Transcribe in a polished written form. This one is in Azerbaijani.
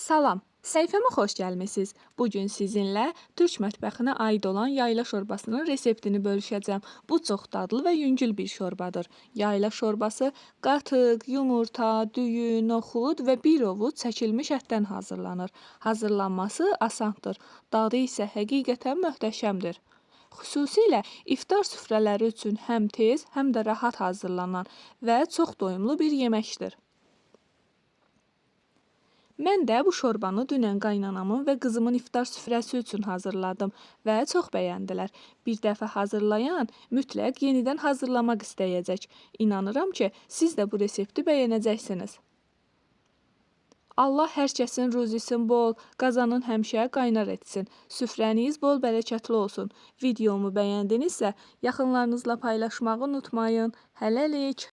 Salam, səhifəmə xoş gəlmisiniz. Bu gün sizinlə türk mətbəxinə aid olan yayla şorbasının reseptini bölüşəcəm. Bu çox dadlı və yüngül bir şorbadır. Yayla şorbası qatıq, yumurta, düyü, noxud və bir ovuc çəkilmiş ətdən hazırlanır. Hazırlanması asandır. Dadı isə həqiqətən möhtəşəmdir. Xüsusilə iftar süfrələri üçün həm tez, həm də rahat hazırlanan və çox doyumlu bir yeməkdir. Mən də bu şorbanı dünən qaynanamın və qızımın iftar süfrəsi üçün hazırladım və çox bəyəndilər. Bir dəfə hazırlayan mütləq yenidən hazırlamaq istəyəcək. İnanıram ki, siz də bu resepti bəyənəcəksiniz. Allah hər kəsin ruzisin bol, qazanın həmişə qaynar etsin. Süfrəniz bol bərəkətli olsun. Videomu bəyəndinizsə, yaxınlarınızla paylaşmağı unutmayın. Hələlik.